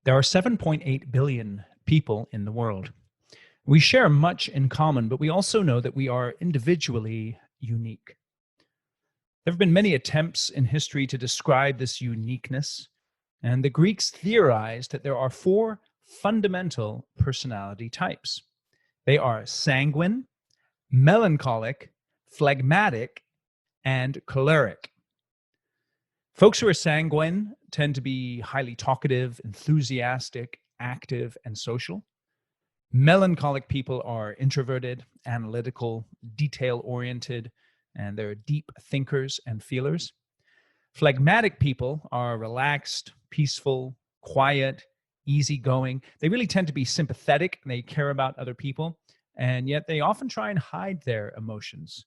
There are 7.8 billion people in the world. We share much in common, but we also know that we are individually unique. There have been many attempts in history to describe this uniqueness, and the Greeks theorized that there are four fundamental personality types. They are sanguine, melancholic, phlegmatic, and choleric. Folks who are sanguine tend to be highly talkative, enthusiastic, active, and social. Melancholic people are introverted, analytical, detail-oriented, and they're deep thinkers and feelers. Phlegmatic people are relaxed, peaceful, quiet, easygoing. They really tend to be sympathetic, and they care about other people, and yet they often try and hide their emotions.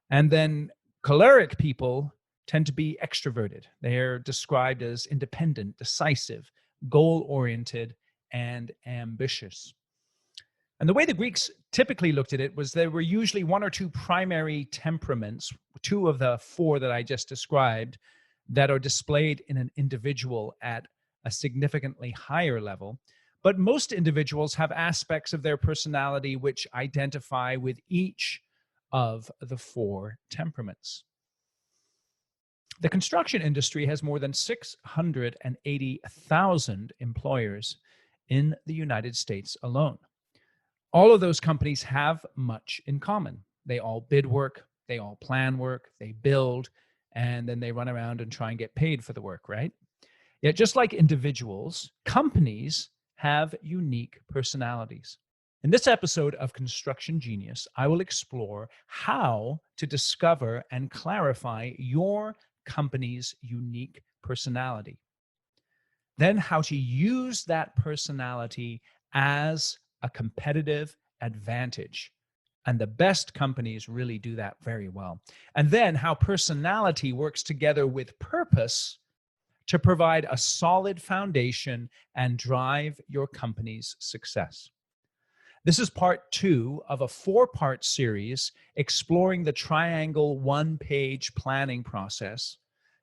And then choleric people tend to be extroverted. They're described as independent, decisive, goal-oriented, and ambitious. And the way the Greeks typically looked at it was there were usually one or two primary temperaments, two of the four that I just described, that are displayed in an individual at a significantly higher level. But most individuals have aspects of their personality which identify with each of the four temperaments. The construction industry has more than 680,000 employers in the United States alone. All of those companies have much in common. They all bid work, they all plan work, they build, and then they run around and try and get paid for the work, right? Yet just like individuals, companies have unique personalities. In this episode of Construction Genius, I will explore how to discover and clarify your company's unique personality. Then how to use that personality as a competitive advantage. And the best companies really do that very well. And then how personality works together with purpose to provide a solid foundation and drive your company's success. This is part 2 of a 4-part series exploring the triangle one-page planning process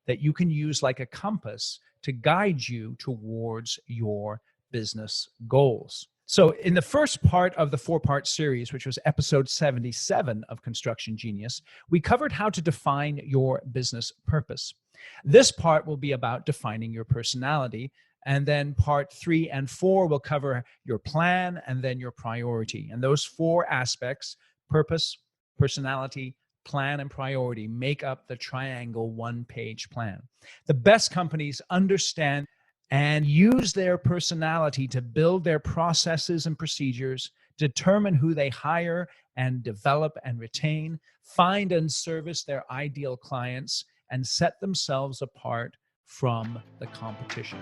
that you can use like a compass to guide you towards your business goals. So in the first part of the 4-part series, which was episode 77 of Construction Genius, we covered how to define your business purpose. This part will be about defining your personality. And then part 3 and 4 will cover your plan and then your priority. And those 4 aspects, purpose, personality, plan, and priority, make up the triangle one-page plan. The best companies understand and use their personality to build their processes and procedures, determine who they hire and develop and retain, find and service their ideal clients, and set themselves apart from the competition.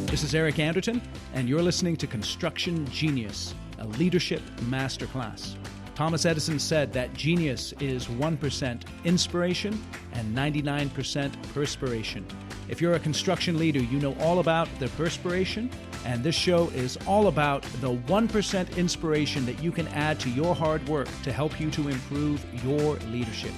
This is Eric Anderton, and you're listening to Construction Genius, a leadership masterclass. Thomas Edison said that genius is 1% inspiration and 99% perspiration. If you're a construction leader, you know all about the perspiration, and this show is all about the 1% inspiration that you can add to your hard work to help you to improve your leadership.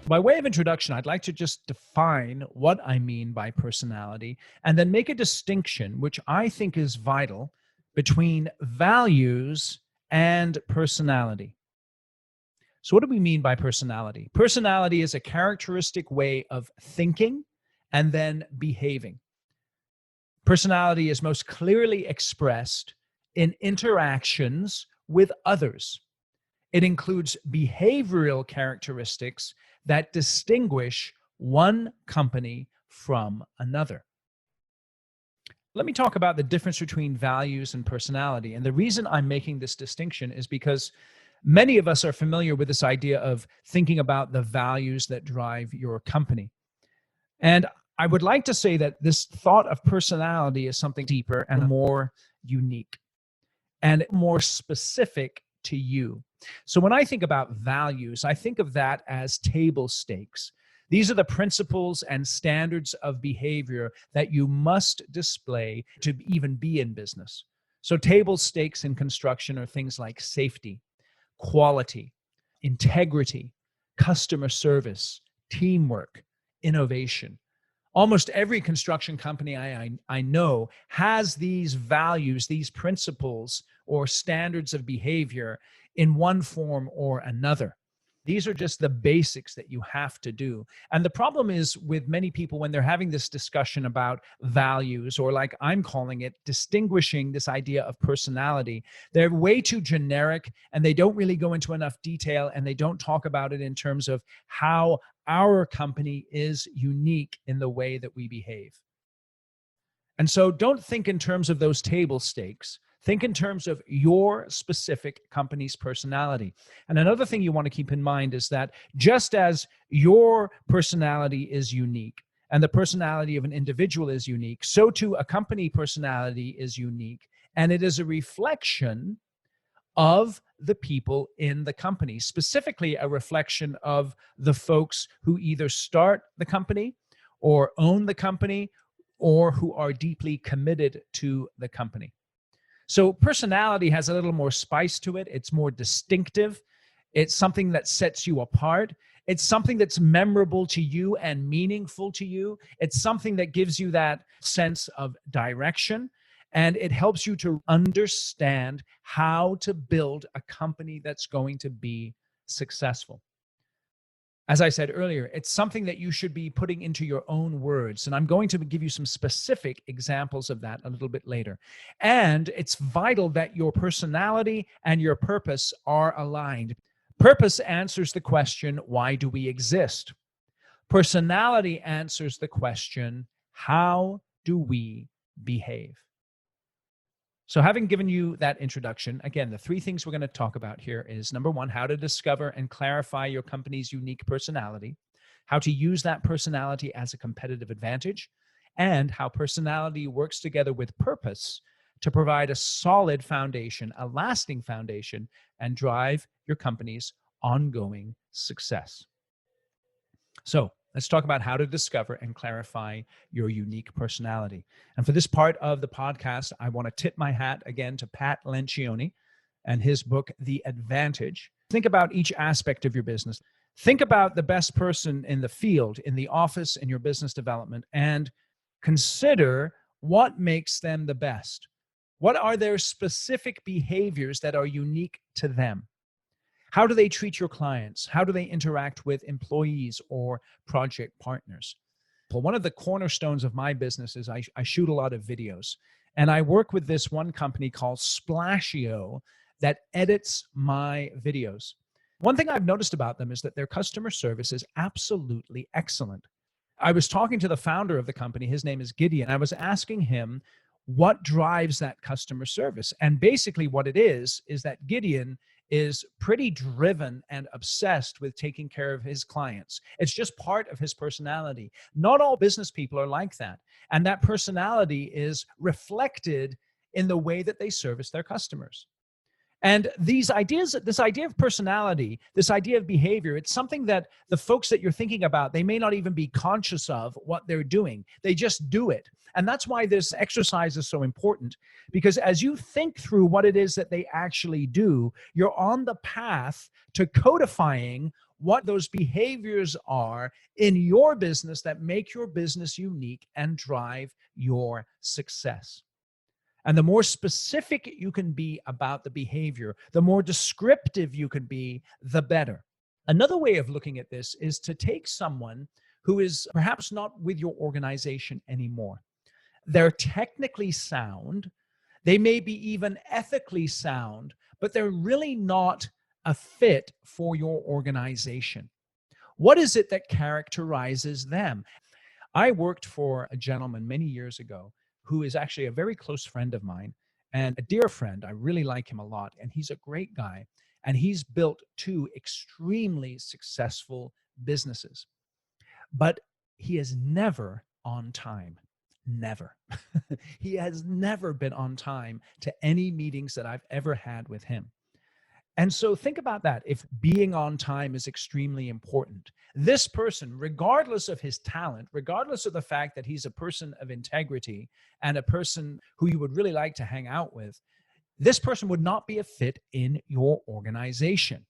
By way of introduction, I'd like to just define what I mean by personality and then make a distinction, which I think is vital, between values and personality. So what do we mean by personality? Personality is a characteristic way of thinking and then behaving. Personality is most clearly expressed in interactions with others. It includes behavioral characteristics that distinguish one company from another. Let me talk about the difference between values and personality. And the reason I'm making this distinction is because many of us are familiar with this idea of thinking about the values that drive your company. And I would like to say that this thought of personality is something deeper and more unique and more specific to you. So when I think about values, I think of that as table stakes. These are the principles and standards of behavior that you must display to even be in business. So table stakes in construction are things like safety, quality, integrity, customer service, teamwork, innovation. Almost every construction company I know has these values, these principles or standards of behavior in one form or another. These are just the basics that you have to do. And the problem is with many people when they're having this discussion about values, or like I'm calling it, distinguishing this idea of personality, they're way too generic and they don't really go into enough detail, and they don't talk about it in terms of how our company is unique in the way that we behave. And so don't think in terms of those table stakes. Think in terms of your specific company's personality. And another thing you want to keep in mind is that just as your personality is unique and the personality of an individual is unique, so too a company personality is unique. And it is a reflection of the people in the company, specifically a reflection of the folks who either start the company or own the company or who are deeply committed to the company. So personality has a little more spice to it. It's more distinctive. It's something that sets you apart. It's something that's memorable to you and meaningful to you. It's something that gives you that sense of direction. And it helps you to understand how to build a company that's going to be successful. As I said earlier, it's something that you should be putting into your own words. And I'm going to give you some specific examples of that a little bit later. And it's vital that your personality and your purpose are aligned. Purpose answers the question, why do we exist? Personality answers the question, how do we behave? So having given you that introduction, again, the three things we're going to talk about here is number one, how to discover and clarify your company's unique personality, how to use that personality as a competitive advantage, and how personality works together with purpose to provide a solid foundation, a lasting foundation, and drive your company's ongoing success. So let's talk about how to discover and clarify your unique personality. And for this part of the podcast, I want to tip my hat again to Pat Lencioni and his book, The Advantage. Think about each aspect of your business. Think about the best person in the field, in the office, in your business development, and consider what makes them the best. What are their specific behaviors that are unique to them? How do they treat your clients? How do they interact with employees or project partners? Well, one of the cornerstones of my business is I shoot a lot of videos. And I work with this one company called Splashio that edits my videos. One thing I've noticed about them is that their customer service is absolutely excellent. I was talking to the founder of the company. His name is Gideon. I was asking him what drives that customer service. And basically what it is that Gideon is pretty driven and obsessed with taking care of his clients. It's just part of his personality. Not all business people are like that. And that personality is reflected in the way that they service their customers. And these ideas, this idea of personality, this idea of behavior, it's something that the folks that you're thinking about, they may not even be conscious of what they're doing. They just do it. And that's why this exercise is so important, because as you think through what it is that they actually do, you're on the path to codifying what those behaviors are in your business that make your business unique and drive your success. And the more specific you can be about the behavior, the more descriptive you can be, the better. Another way of looking at this is to take someone who is perhaps not with your organization anymore. They're technically sound, they may be even ethically sound, but they're really not a fit for your organization. What is it that characterizes them? I worked for a gentleman many years ago who is actually a very close friend of mine and a dear friend. I really like him a lot, and he's a great guy. And he's built two extremely successful businesses. But he is never on time. Never. He has never been on time to any meetings that I've ever had with him. And so think about that. If being on time is extremely important, this person, regardless of his talent, regardless of the fact that he's a person of integrity and a person who you would really like to hang out with, this person would not be a fit in your organization.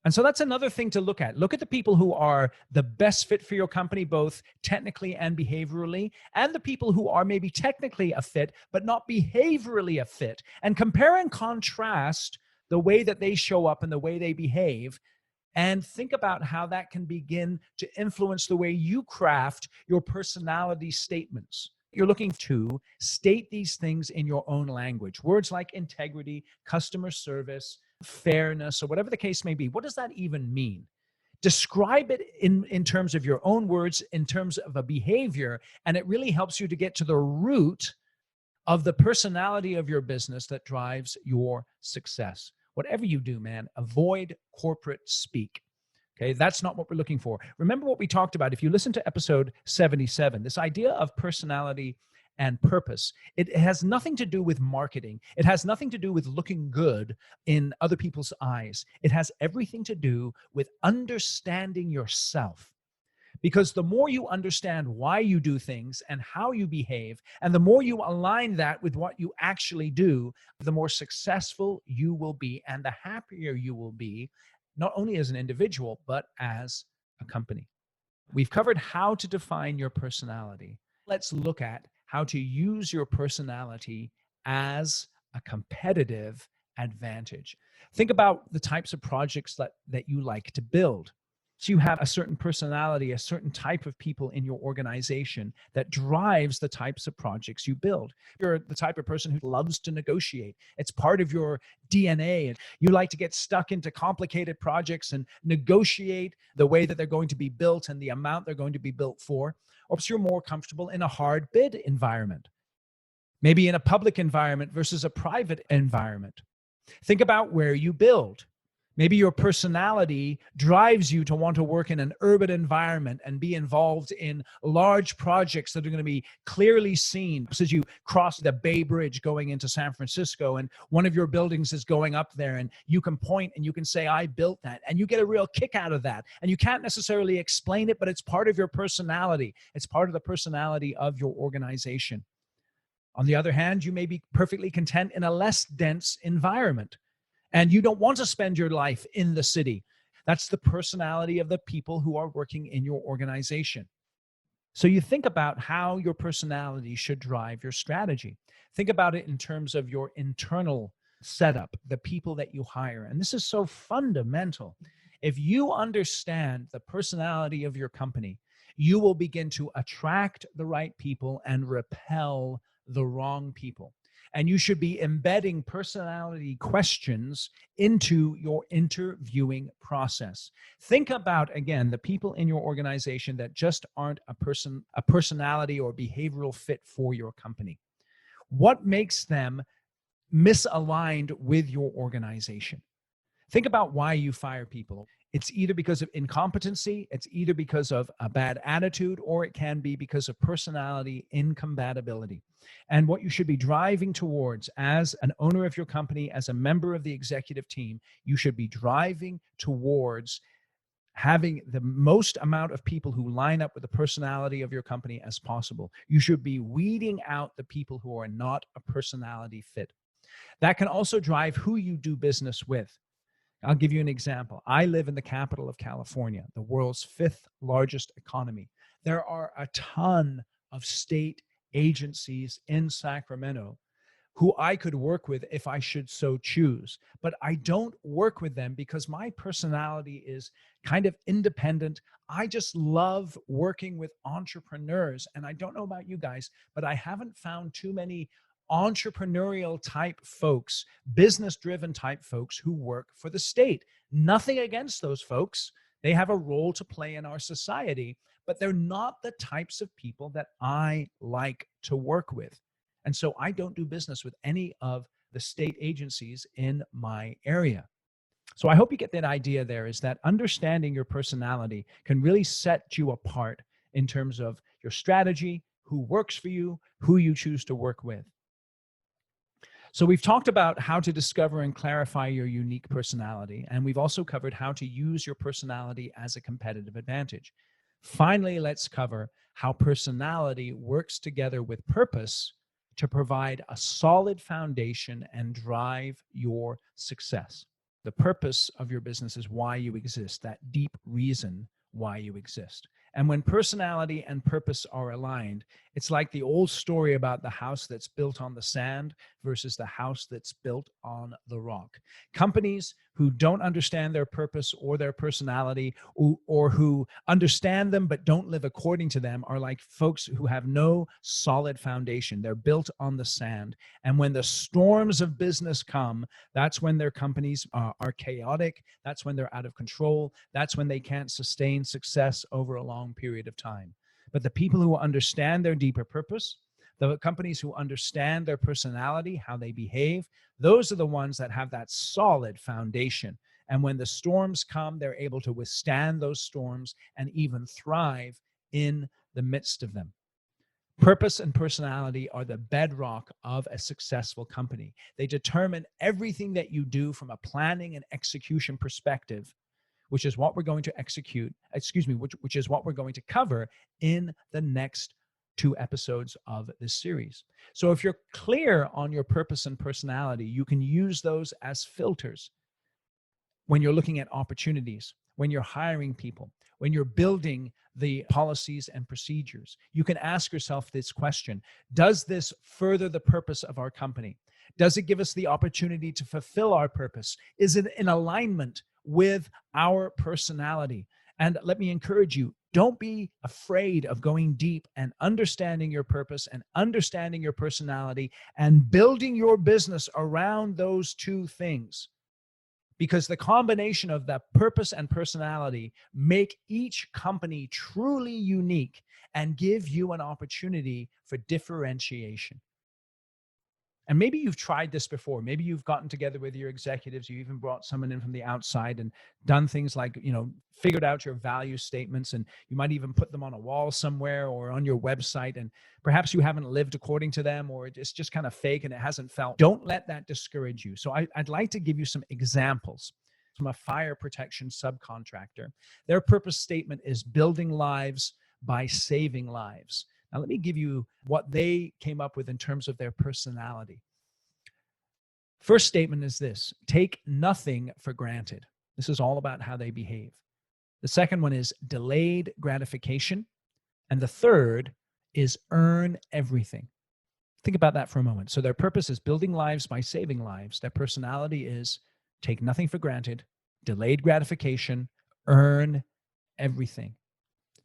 And so that's another thing to look at. Look at the people who are the best fit for your company, both technically and behaviorally, and the people who are maybe technically a fit, but not behaviorally a fit. And compare and contrast the way that they show up and the way they behave, and think about how that can begin to influence the way you craft your personality statements. You're looking to state these things in your own language. Words like integrity, customer service, fairness, or whatever the case may be. What does that even mean? Describe it in terms of your own words, in terms of a behavior, and it really helps you to get to the root of the personality of your business that drives your success. Whatever you do, man, avoid corporate speak. Okay, that's not what we're looking for. Remember what we talked about. If you listen to episode 77, this idea of personality and purpose, it has nothing to do with marketing. It has nothing to do with looking good in other people's eyes. It has everything to do with understanding yourself. Because the more you understand why you do things and how you behave, and the more you align that with what you actually do, the more successful you will be and the happier you will be, not only as an individual, but as a company. We've covered how to define your personality. Let's look at how to use your personality as a competitive advantage. Think about the types of projects that you like to build. So you have a certain personality, a certain type of people in your organization that drives the types of projects you build. You're the type of person who loves to negotiate. It's part of your DNA. And you like to get stuck into complicated projects and negotiate the way that they're going to be built and the amount they're going to be built for. Or perhaps you're more comfortable in a hard bid environment, maybe in a public environment versus a private environment. Think about where you build. Maybe your personality drives you to want to work in an urban environment and be involved in large projects that are going to be clearly seen. So as you cross the Bay Bridge going into San Francisco and one of your buildings is going up there and you can point and you can say, I built that. And you get a real kick out of that. And you can't necessarily explain it, but it's part of your personality. It's part of the personality of your organization. On the other hand, you may be perfectly content in a less dense environment. And you don't want to spend your life in the city. That's the personality of the people who are working in your organization. So you think about how your personality should drive your strategy. Think about it in terms of your internal setup, the people that you hire. And this is so fundamental. If you understand the personality of your company, you will begin to attract the right people and repel the wrong people. And you should be embedding personality questions into your interviewing process. Think about, again, the people in your organization that just aren't a personality or behavioral fit for your company. What makes them misaligned with your organization? Think about why you fire people. It's either because of incompetency, it's either because of a bad attitude, or it can be because of personality incompatibility. And what you should be driving towards as an owner of your company, as a member of the executive team, you should be driving towards having the most amount of people who line up with the personality of your company as possible. You should be weeding out the people who are not a personality fit. That can also drive who you do business with. I'll give you an example. I live in the capital of California, the world's 5th largest economy. There are a ton of state agencies in Sacramento who I could work with if I should so choose. But I don't work with them because my personality is kind of independent. I just love working with entrepreneurs. And I don't know about you guys, but I haven't found too many entrepreneurial type folks, business driven type folks who work for the state. Nothing against those folks. They have a role to play in our society, but they're not the types of people that I like to work with. And so I don't do business with any of the state agencies in my area. So I hope you get that idea there, is that understanding your personality can really set you apart in terms of your strategy, who works for you, who you choose to work with. So we've talked about how to discover and clarify your unique personality, and we've also covered how to use your personality as a competitive advantage. Finally, let's cover how personality works together with purpose to provide a solid foundation and drive your success. The purpose of your business is why you exist, that deep reason why you exist. And when personality and purpose are aligned, it's like the old story about the house that's built on the sand versus the house that's built on the rock. Companies who don't understand their purpose or their personality, or who understand them but don't live according to them, are like folks who have no solid foundation. They're built on the sand. And when the storms of business come, that's when their companies are chaotic. That's when they're out of control. That's when they can't sustain success over a long period of time. But the people who understand their deeper purpose, the companies who understand their personality, how they behave, those are the ones that have that solid foundation. And when the storms come, they're able to withstand those storms and even thrive in the midst of them. Purpose and personality are the bedrock of a successful company. They determine everything that you do from a planning and execution perspective, which is what we're going to which is what we're going to cover in the next 2 episodes of this series. So if you're clear on your purpose and personality, you can use those as filters when you're looking at opportunities, when you're hiring people, when you're building the policies and procedures. You can ask yourself this question: does this further the purpose of our company? Does it give us the opportunity to fulfill our purpose? Is it in alignment with our personality? And let me encourage you, don't be afraid of going deep and understanding your purpose and understanding your personality and building your business around those 2 things. Because the combination of that purpose and personality make each company truly unique and give you an opportunity for differentiation. And maybe you've tried this before. Maybe you've gotten together with your executives. You even brought someone in from the outside and done things like, figured out your value statements, and you might even put them on a wall somewhere or on your website. And perhaps you haven't lived according to them, or it's just kind of fake and it hasn't felt. Don't let that discourage you. So I'd like to give you some examples from a fire protection subcontractor. Their purpose statement is building lives by saving lives. Now, let me give you what they came up with in terms of their personality. First statement is this: take nothing for granted. This is all about how they behave. The second one is delayed gratification. And the third is earn everything. Think about that for a moment. So their purpose is building lives by saving lives. Their personality is take nothing for granted, delayed gratification, earn everything.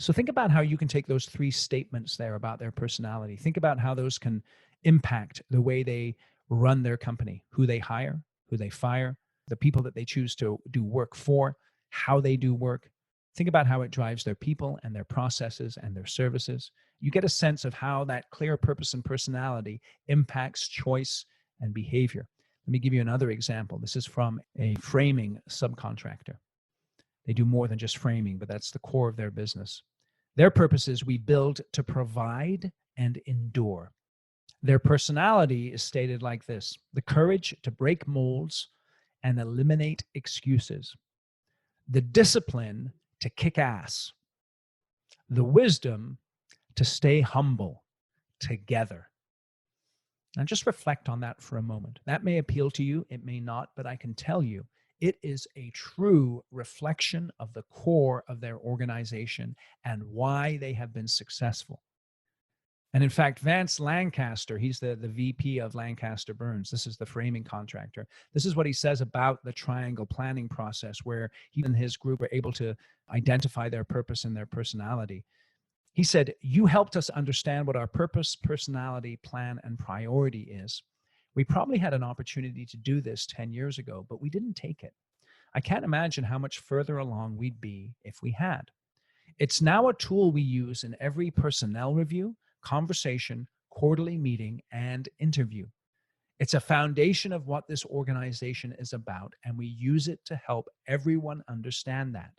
So think about how you can take those 3 statements there about their personality. Think about how those can impact the way they run their company, who they hire, who they fire, the people that they choose to do work for, how they do work. Think about how it drives their people and their processes and their services. You get a sense of how that clear purpose and personality impacts choice and behavior. Let me give you another example. This is from a framing subcontractor. They do more than just framing, but that's the core of their business. Their purpose is we build to provide and endure. Their personality is stated like this: the courage to break molds and eliminate excuses, the discipline to kick ass, the wisdom to stay humble together. Now just reflect on that for a moment. That may appeal to you, it may not, but I can tell you it is a true reflection of the core of their organization and why they have been successful. And in fact, Vance Lancaster, he's the VP of Lancaster Burns. This is the framing contractor. This is what he says about the triangle planning process, where he and his group are able to identify their purpose and their personality. He said, "You helped us understand what our purpose, personality, plan, and priority is. We probably had an opportunity to do this 10 years ago, but we didn't take it. I can't imagine how much further along we'd be if we had. It's now a tool we use in every personnel review, conversation, quarterly meeting, and interview. It's a foundation of what this organization is about, and we use it to help everyone understand that.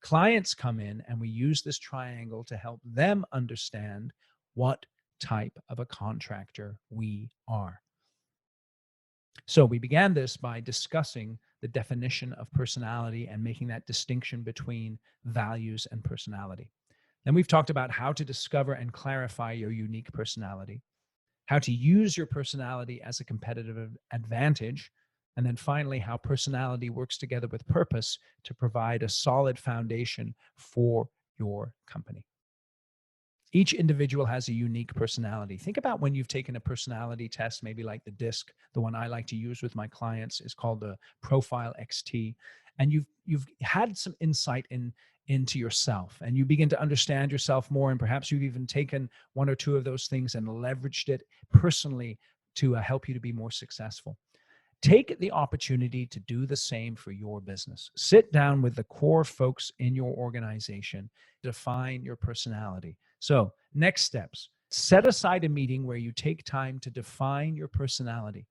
Clients come in and we use this triangle to help them understand what type of a contractor we are." So we began this by discussing the definition of personality and making that distinction between values and personality. Then we've talked about how to discover and clarify your unique personality, how to use your personality as a competitive advantage, And then finally, how personality works together with purpose to provide a solid foundation for your company. Each individual has a unique personality. Think about when you've taken a personality test, maybe like the DISC. The one I like to use with my clients is called the Profile XT. And you've had some insight into yourself, and you begin to understand yourself more. And perhaps you've even taken one or two of those things and leveraged it personally to help you to be more successful. Take the opportunity to do the same for your business. Sit down with the core folks in your organization, define your personality. So, next steps: set aside a meeting where you take time to define your personality.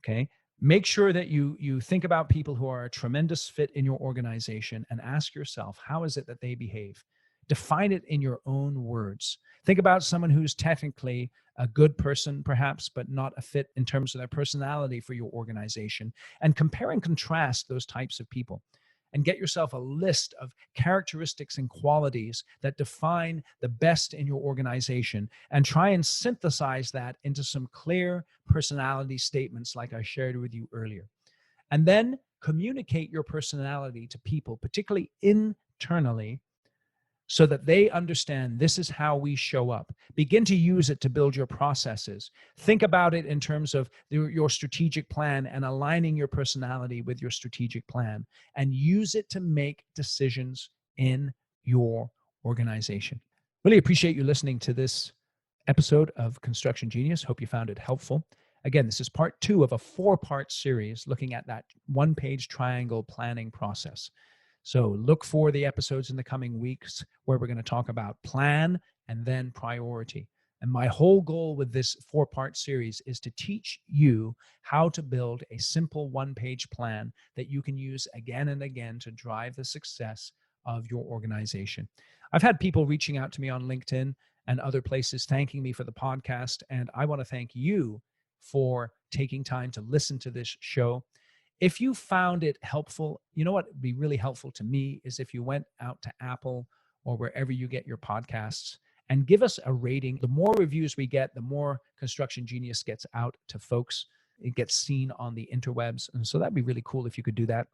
Okay? Make sure that you think about people who are a tremendous fit in your organization and ask yourself, how is it that they behave? Define it in your own words. Think about someone who's technically a good person, perhaps, but not a fit in terms of their personality for your organization, and compare and contrast those types of people. And get yourself a list of characteristics and qualities that define the best in your organization, and try and synthesize that into some clear personality statements like I shared with you earlier. And then communicate your personality to people, particularly internally, so that they understand this is how we show up. Begin to use it to build your processes. Think about it in terms of your strategic plan and aligning your personality with your strategic plan, and use it to make decisions in your organization. Really appreciate you listening to this episode of Construction Genius. Hope you found it helpful. Again, this is part 2 of a 4-part series looking at that one-page triangle planning process. So look for the episodes in the coming weeks where we're going to talk about plan and then priority. And my whole goal with this 4-part series is to teach you how to build a simple one-page plan that you can use again and again to drive the success of your organization. I've had people reaching out to me on LinkedIn and other places thanking me for the podcast, and I want to thank you for taking time to listen to this show. If you found it helpful, you know what would be really helpful to me is if you went out to Apple or wherever you get your podcasts and give us a rating. The more reviews we get, the more Construction Genius gets out to folks. It gets seen on the interwebs. And so that'd be really cool if you could do that.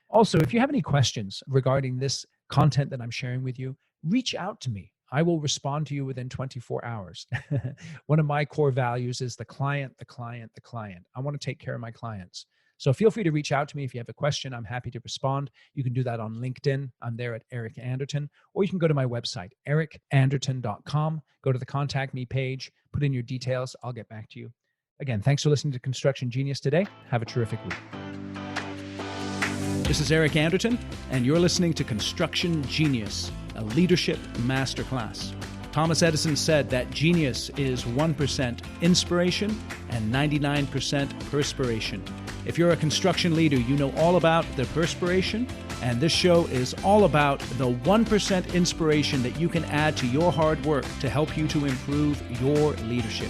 Also, if you have any questions regarding this content that I'm sharing with you, reach out to me. I will respond to you within 24 hours. One of my core values is the client, the client, the client. I want to take care of my clients. So feel free to reach out to me if you have a question. I'm happy to respond. You can do that on LinkedIn. I'm there at Eric Anderton. Or you can go to my website, ericanderton.com. Go to the Contact Me page, put in your details. I'll get back to you. Again, thanks for listening to Construction Genius today. Have a terrific week. This is Eric Anderton, and you're listening to Construction Genius, a leadership masterclass. Thomas Edison said that genius is 1% inspiration and 99% perspiration. If you're a construction leader, you know all about the perspiration, and this show is all about the 1% inspiration that you can add to your hard work to help you to improve your leadership.